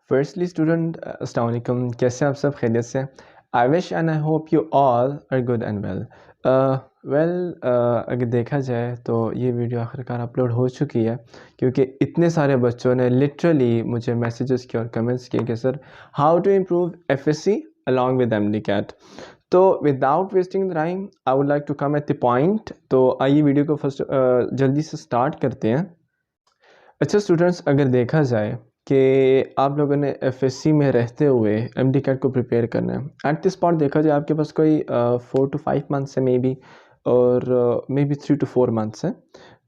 Firstly student अस्सलाम वालेकुम, कैसे हैं आप सब? खैरियत से? I wish and I hope you all are good and well. अगर देखा जाए तो ये वीडियो आखिरकार अपलोड हो चुकी है, क्योंकि इतने सारे बच्चों ने लिटरली मुझे मैसेजेस किए और कमेंट्स किए कि sir how to improve FSC along with MD CAT. तो without wasting the time I would like to come at the point. तो आइए वीडियो को फर्स्ट जल्दी से स्टार्ट करते हैं। अच्छा स्टूडेंट्स, अगर देखा जाए कि आप लोगों ने एफएससी में रहते हुए एमडी कैट को प्रिपेयर करना है, एट दिस पॉइंट देखा जाए आपके पास कोई 4 to 5 मंथ्स है मे बी, और मे बी 3 to 4 मंथ्स है।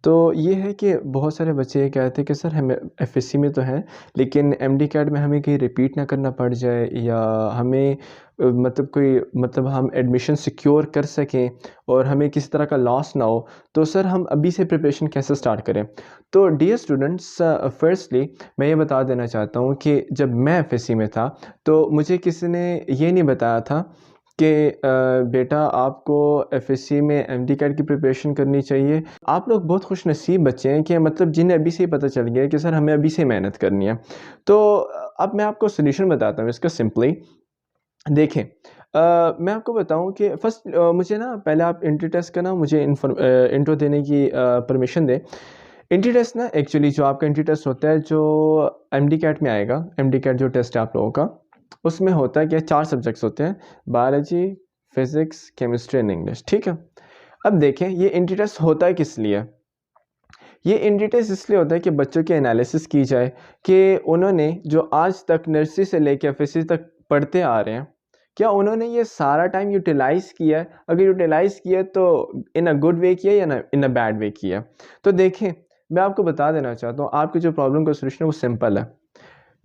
तो ये है कि बहुत सारे बच्चे ये कहते हैं कि सर हम एफएससी में तो हैं, लेकिन एमडी कैट में हमें कहीं रिपीट ना करना पड़ जाए, या हमें मतलब हम एडमिशन सिक्योर कर सकें और हमें किसी तरह का लॉस ना हो। तो सर हम अभी से प्रिपरेशन कैसे स्टार्ट करें? तो डियर स्टूडेंट्स, फर्स्टली मैं ये बता देना चाहता हूँ कि जब मैं एफएससी में था तो मुझे किसी ने ये नहीं बताया था कि बेटा आपको एफएससी में एमडी कैट की प्रिपरेशन करनी चाहिए। आप लोग बहुत खुश नसीब बच्चे हैं कि मतलब जिन्हें अभी से ही पता चल गया कि सर हमें अभी से मेहनत करनी है। तो अब मैं आपको सोल्यूशन बताता हूँ इसका। सिंपली देखें, मैं आपको बताऊं कि फर्स्ट मुझे ना पहले आप एंट्री टेस्ट का ना मुझे इंट्रो देने की परमिशन दें। एंट्री टेस्ट ना एक्चुअली जो आपका एंट्री टेस्ट होता है जो एमडी कैट में आएगा, एमडी कैट जो टेस्ट है आप लोगों का, उसमें होता है कि 4 सब्जेक्ट्स होते हैं, biology, physics, chemistry and English. ठीक है। अब देखें ये एंट्री टेस्ट होता है किस लिए? ये एंट्री टेस्ट इसलिए होता है कि बच्चों की एनालिसिस की जाए कि उन्होंने जो आज तक नर्सरी से लेकर एफएससी तक पढ़ते आ रहे हैं, क्या उन्होंने ये सारा टाइम यूटिलाइज़ किया है? अगर यूटिलाइज़ किया है तो इन अ गुड वे किया है या इन अ बैड वे किया है? तो देखें, मैं आपको बता देना चाहता हूँ आपकी जो प्रॉब्लम का सोल्यूशन है वो सिंपल है।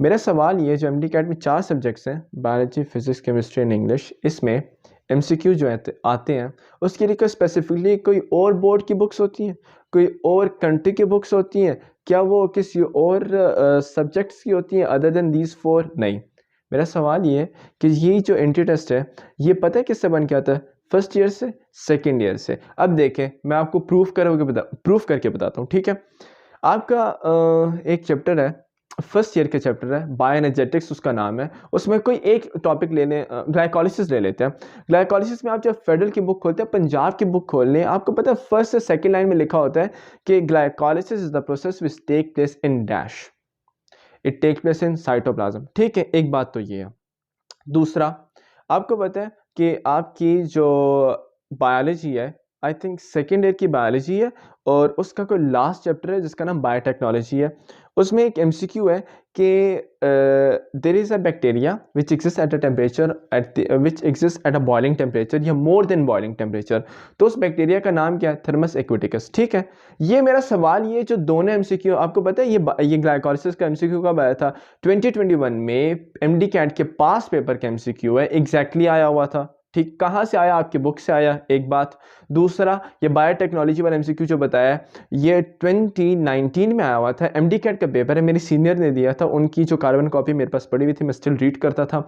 मेरा सवाल ये है, जो एमडी कैट में 4 सब्जेक्ट्स हैं, biology, physics, chemistry and English, इसमें एमसीक्यू जो आते हैं, उसके लिए कोई स्पेसिफिकली कोई और बोर्ड की बुक्स होती हैं, कोई और कंट्री की बुक्स होती हैं? क्या वो किसी और सब्जेक्ट्स की होती हैं अदर देन दीज 4? नहीं। मेरा सवाल ये है कि ये जो एंट्री टेस्ट है, ये पता है किससे बन के आता है? फर्स्ट ईयर से, सेकेंड ईयर से। अब देखें, मैं आपको प्रूफ करके बताता हूँ। ठीक है। आपका एक चैप्टर है, फर्स्ट ईयर का चैप्टर है, बायोएनर्जेटिक्स उसका नाम है। उसमें कोई एक टॉपिक ले लें, ग्लाइकोलिसिस ले लेते हैं। ग्लाइकोलिसिस में आप जब फेडरल की बुक खोलते हैं, पंजाब की बुक खोल लें, आपको पता है फर्स्ट से सेकंड लाइन में लिखा होता है कि glycolysis is the process which take place in dash, it take place in cytoplasm. ठीक है, एक बात तो ये है। दूसरा, आपको पता है कि आपकी जो बायोलॉजी है, आई थिंक सेकेंड ईयर की बायोलॉजी है, और उसका कोई लास्ट चैप्टर है जिसका नाम बायोटेक्नोलॉजी है। उसमें एक एमसीक्यू है कि there is a bacteria which exist at a temperature which exist at a boiling temperature या मोर देन बॉइलिंग टेम्परेचर। तो उस बैक्टीरिया का नाम क्या है? थर्मस एक्विटिकस। ठीक है। ये मेरा सवाल, ये जो दोनों एमसीक्यू आपको पता है, ये ग्लाइकोलिसिस का एमसीक्यू कब आया था? 2021 में एमडी कैट के पास पेपर का एमसीक्यू है, एग्जैक्टली आया हुआ था। ठीक, कहाँ से आया? आपकी बुक से आया, एक बात। दूसरा, ये बायोटेक्नोलॉजी वाला एमसीक्यू जो बताया, ये 2019 में आया हुआ था। एमडी कैट का पेपर है, मेरे सीनियर ने दिया था, उनकी जो कार्बन कॉपी मेरे पास पड़ी हुई थी, मैं स्टिल रीड करता था।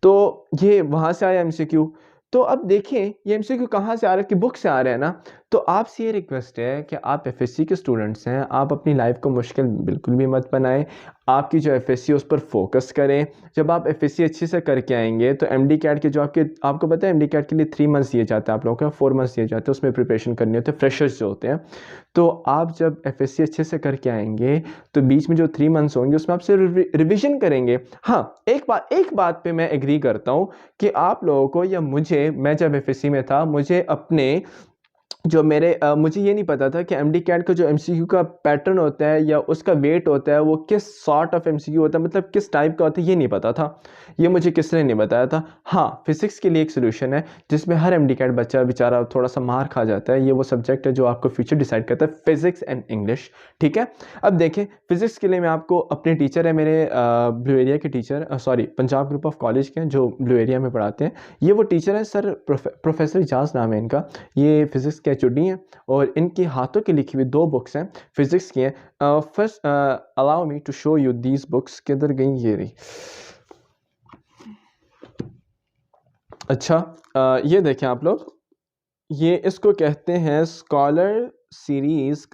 तो ये वहाँ से आया एमसीक्यू। तो अब देखें ये एमसीक्यू कहाँ से आ रहा है? कि बुक से आ रहा है ना। तो आपसे ये रिक्वेस्ट है कि आप एफएससी के स्टूडेंट्स हैं, आप अपनी लाइफ को मुश्किल बिल्कुल भी मत बनाएं। आपकी जो एफएससी है उस पर फोकस करें। जब आप एफएससी अच्छे से करके आएंगे तो एमडी कैट के जो आपको पता है एमडी कैट के लिए 3 मंथ्स दिए जाते हैं, आप लोगों को 4 मंथ्स दिए जाते हैं, उसमें प्रिपरेशन करनी होती है, फ्रेशर्स जो होते हैं। तो आप जब एफएससी अच्छे से करके आएंगे तो बीच में जो 3 मंथ्स होंगे उसमें आप सिर्फ रिविजन करेंगे। हाँ, एक बात पे मैं एग्री करता हूँ कि आप लोगों को या मुझे, मैं जब एफएससी में था, मुझे अपने जो मुझे ये नहीं पता था कि एमडी कैट का जो एमसीक्यू का पैटर्न होता है या उसका वेट होता है वो किस सॉर्ट ऑफ एमसीक्यू होता है, मतलब किस टाइप का होता है, ये नहीं पता था। ये मुझे किसने नहीं बताया था। हाँ, फिजिक्स के लिए एक सोल्यूशन है जिसमें हर एमडी कैट बच्चा बेचारा थोड़ा सा मार खा जाता है। ये वो सब्जेक्ट है जो आपको फ्यूचर डिसाइड करता है, फिजिक्स एंड इंग्लिश। ठीक है। अब देखें, फिजिक्स के लिए मैं आपको, अपने टीचर है मेरे ब्लू एरिया के teacher, sorry Punjab group of college के हैं जो ब्लू एरिया में पढ़ाते हैं, ये वो टीचर है सर, प्रोफेसर इजाज़ नाम है इनका। ये फिजिक्स के एचओडी हैं और इनके हाथों की लिखी हुई 2 बुक्स हैं, फिजिक्स की हैं। First allow me to show you these books. किधर गई? ये रही। अच्छा, ये देखें आप लोग, ये इसको कहते हैं स्कॉलर सीरीज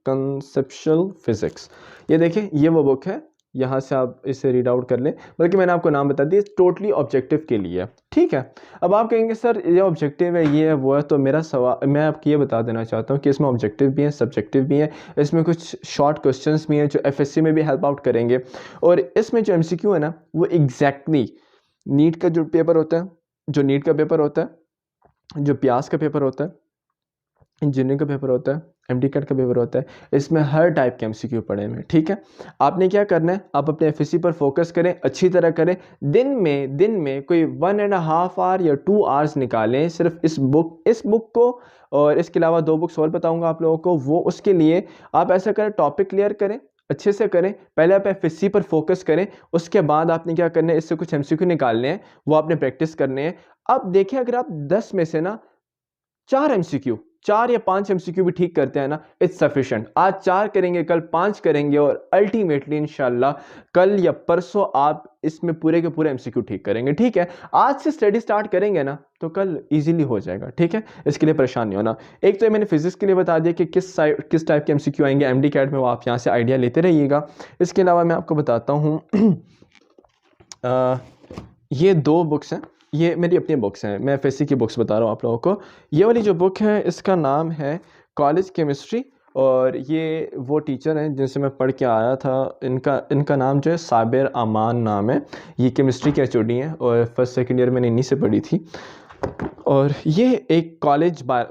कंसेप्शुअल फिजिक्स। ये देखें, ये वो बुक है यहाँ से आप इसे रीड आउट कर लें, बल्कि मैंने आपको नाम बता दिया, टोटली ऑब्जेक्टिव के लिए, ठीक है। अब आप कहेंगे सर ये ऑब्जेक्टिव है, ये है, वो है, तो मेरा सवाल, मैं आपको ये बता देना चाहता हूँ कि इसमें ऑब्जेक्टिव भी है, सब्जेक्टिव भी है, इसमें कुछ शॉर्ट क्वेश्चंस भी हैं जो एफएससी में भी हेल्प आउट करेंगे, और इसमें जो एमसीक्यू है ना वो एग्जैक्टली नीट का जो पेपर होता है, जो नीट का पेपर होता है, जो प्यास का पेपर होता है, इंजीनियरिंग का पेपर होता है, एमडी कैट का पेपर होता है, इसमें हर टाइप के एमसीक्यू पड़े हुए हैं, ठीक है। आपने क्या करना है, आप अपने एफएससी पर फोकस करें, अच्छी तरह करें, दिन में कोई 1.5 आवर या 2 आवर्स निकालें सिर्फ इस बुक को, और इसके अलावा 2 बुक्स और बताऊंगा आप लोगों को, वो उसके लिए आप ऐसा करें, टॉपिक क्लियर करें, अच्छे से करें, पहले आप एफएससी पर फोकस करें, उसके बाद आपने क्या करना है, इससे कुछ एमसीक्यू निकालने हैं, वो आपने प्रैक्टिस करने हैं। अब देखिए, अगर आप 10 में से ना 4 या 5 एमसीक्यू भी ठीक करते हैं ना, इट्स सफिशिएंट। आज 4 करेंगे, कल 5 करेंगे, और अल्टीमेटली इंशाल्लाह कल या परसों आप इसमें पूरे के पूरे एमसीक्यू ठीक करेंगे, ठीक है। आज से स्टडी स्टार्ट करेंगे ना तो कल इजीली हो जाएगा, ठीक है। इसके लिए परेशान नहीं होना। एक तो मैंने फिजिक्स के लिए बता दिया कि किस टाइप के एमसीक्यू आएंगे एमडी कैट में, वो आप यहाँ से आइडिया लेते रहिएगा। इसके अलावा मैं आपको बताता हूँ ये 2 बुक्स हैं, ये मेरी अपनी बुक्स हैं, मैं एफएससी की बुक्स बता रहा हूँ आप लोगों को। ये वाली जो बुक है इसका नाम है कॉलेज केमिस्ट्री, और ये वो टीचर हैं जिनसे मैं पढ़ के आया था, इनका नाम जो है साबिर अमान नाम है। ये केमिस्ट्री के एचओडी हैं, और फर्स्ट सेकंड ईयर मैंने इन्हीं से पढ़ी थी। और ये एक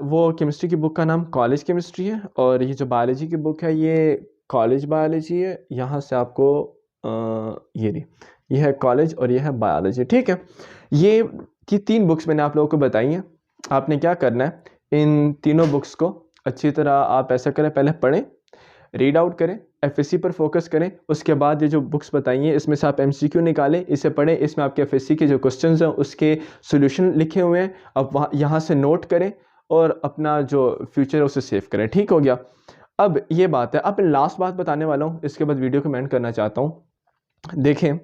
वो केमिस्ट्री की बुक का नाम कॉलेज केमिस्ट्री है, और ये जो बायोलॉजी की बुक है ये कॉलेज बायोलॉजी है। यहाँ से आपको ये है कॉलेज और ये है बायोलॉजी, ठीक है। ये की 3 बुक्स मैंने आप लोगों को बताई हैं। आपने क्या करना है, इन तीनों बुक्स को अच्छी तरह आप ऐसा करें, पहले पढ़ें, रीड आउट करें, एफएससी पर फोकस करें, उसके बाद ये जो बुक्स बताई हैं इसमें से आप एमसीक्यू निकालें, इसे पढ़ें, इसमें आपके एफएससी के जो क्वेश्चंस हैं उसके सॉल्यूशन लिखे हुए हैं, अब वहाँ यहाँ से नोट करें और अपना जो फ्यूचर है उसे सेव करें, ठीक हो गया। अब ये बात है, अब लास्ट बात बताने वाला हूँ, इसके बाद वीडियो को एंड करना चाहता हूँ। देखें,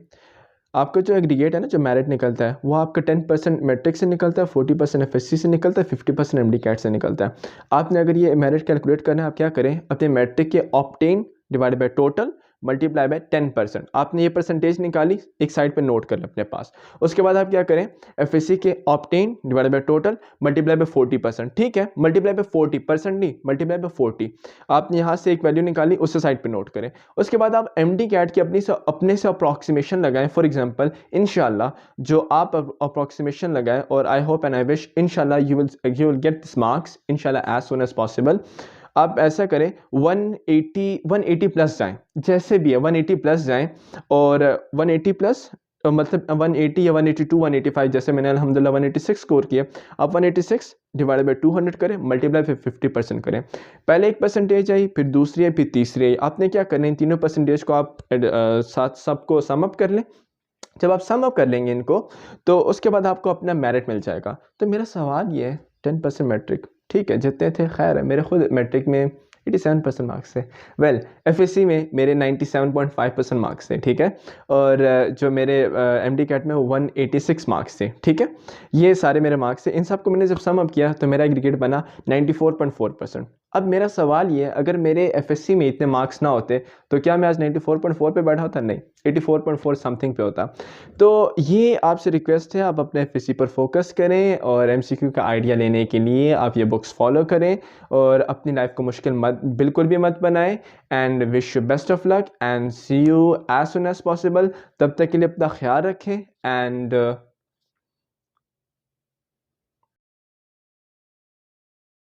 आपका जो एग्रीगेट है ना, जो मेरिट निकलता है, वो आपका 10% मैट्रिक से निकलता है, 40% एफएससी से निकलता है, 50% एमडी कैट से निकलता है। आपने अगर ये मेरिट कैलकुलेट करना है, आप क्या करें, अपने मैट्रिक के obtain divide by total multiply by 10%, आपने ये परसेंटेज निकाली, एक साइड पे नोट कर लें अपने पास। उसके बाद आप क्या करें, एफएससी के obtain divide by total multiply by 40%, ठीक है, मल्टीप्लाई बाय 40% नहीं, मल्टीप्लाई बाय 40, आपने यहाँ से एक वैल्यू निकाली, उससे साइड पे नोट करें। उसके बाद आप एमडी कैट की अपने से अप्रॉक्सीमेशन लगाएं। फॉर एग्जांपल, इंशाल्लाह जो आप अप्रॉक्सीमेशन लगाएं, और I hope and I wish इंशाल्लाह you will get this marks इंशाल्लाह एज सून एज पॉसिबल। आप ऐसा करें, 180 प्लस जाएं, जैसे भी है 180 प्लस जाएं, और 180 प्लस मतलब 180 या 182 185, जैसे मैंने अल्हम्दुलिल्लाह 186 स्कोर किया, आप 186 डिवाइड बाई 200 करें, मल्टीप्लाई फिर 50% करें। पहले एक परसेंटेज आई, फिर दूसरी आई, फिर तीसरी आई। आपने क्या करना है, इन तीनों परसेंटेज को आप साथ सबको सम अप कर लें। जब आप सम अप कर लेंगे इनको, तो उसके बाद आपको अपना मेरिट मिल जाएगा। तो मेरा सवाल ये है, 10% मैट्रिक, ठीक है, जितने थे खैर है, मेरे खुद मैट्रिक में 87% मार्क्स थे। वेल, एफएससी में मेरे 97.5% मार्क्स थे, ठीक है, और जो मेरे एमडी कैट में 186 मार्क्स थे, ठीक है। ये सारे मेरे मार्क्स थे, इन सब को मैंने जब सम अप किया तो मेरा एग्रीगेट बना 94.4%। अब मेरा सवाल ये है, अगर मेरे एफएससी में इतने मार्क्स ना होते तो क्या मैं आज 94.4 पे बैठा होता? नहीं, 84.4 समथिंग पे होता। तो ये आपसे रिक्वेस्ट है, आप अपने एफएससी पर फोकस करें, और एमसीक्यू का आइडिया लेने के लिए आप ये बुक्स फॉलो करें, और अपनी लाइफ को मुश्किल बिल्कुल भी मत बनाएं। And wish you best of luck and see you as soon as possible. तब तक के लिए अपना ख्याल रखें, एंड